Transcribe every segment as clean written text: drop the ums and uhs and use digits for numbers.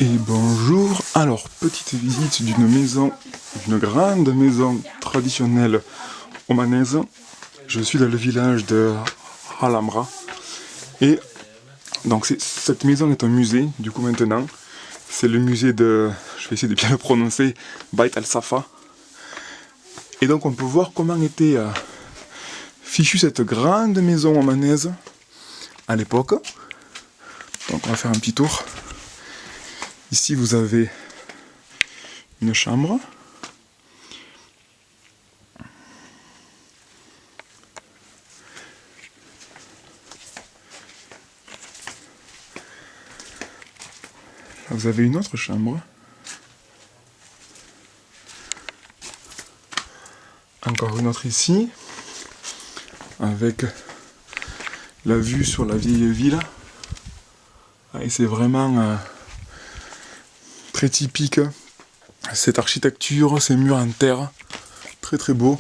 Et bonjour, alors petite visite d'une maison, d'une grande maison traditionnelle omanaise. Je suis dans le village de Alhambra et donc cette maison est un musée du coup maintenant. C'est le musée de, je vais essayer de bien le prononcer, Bait Al Safa. Et donc on peut voir comment était fichue cette grande maison omanaise à l'époque. Donc on va faire un petit tour. Ici vous avez une chambre. Là, vous avez une autre chambre. Encore une autre ici. Avec la vue sur la vieille ville. Et c'est vraiment très typique. Cette architecture, ces murs en terre. Très très beau.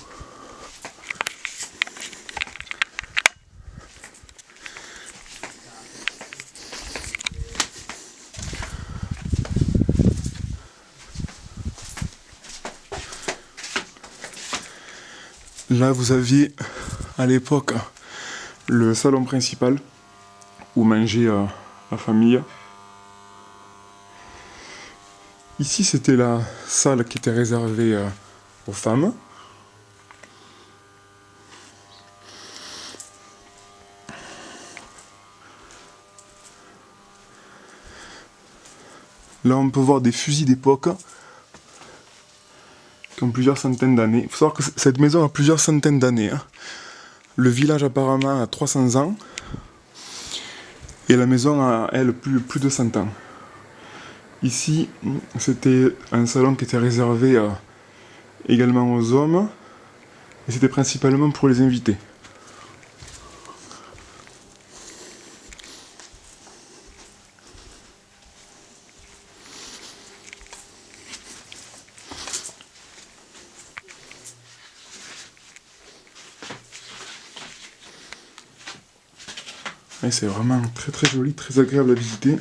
Là, vous aviez à l'époque le salon principal où mangeait la famille. Ici, c'était la salle qui était réservée aux femmes. Là, on peut voir des fusils d'époque qui ont plusieurs centaines d'années. Il faut savoir que cette maison a plusieurs centaines d'années. Le village apparemment a 300 ans. Et la maison a, elle, plus de 100 ans. Ici, c'était un salon qui était réservé également aux hommes. Et c'était principalement pour les invités. Et c'est vraiment très très joli, très agréable à visiter.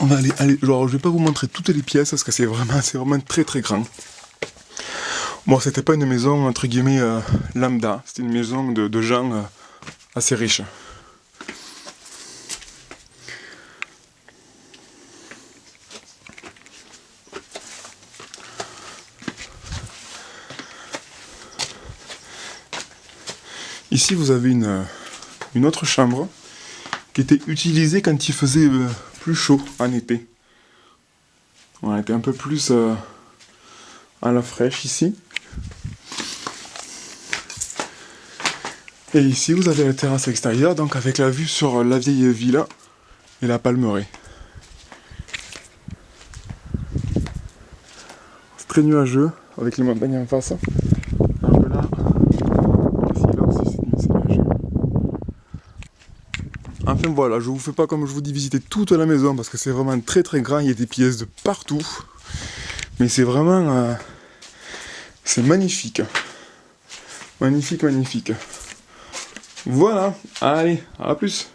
On va aller, genre je vais pas vous montrer toutes les pièces parce que c'est vraiment très très grand. Bon, c'était pas une maison entre guillemets lambda, c'était une maison de gens assez riches. Ici vous avez une autre chambre qui était utilisée quand il faisait plus chaud en été. On était un peu plus à la fraîche ici. Et ici vous avez la terrasse extérieure, donc avec la vue sur la vieille villa et la palmeraie. C'est très nuageux avec les montagnes en face. Alors que là, c'est nuageux. Enfin voilà, je vous fais pas comme je vous dis visiter toute la maison parce que c'est vraiment très très grand, il y a des pièces de partout. Mais c'est vraiment... c'est magnifique. Magnifique, magnifique. Voilà, allez, à plus.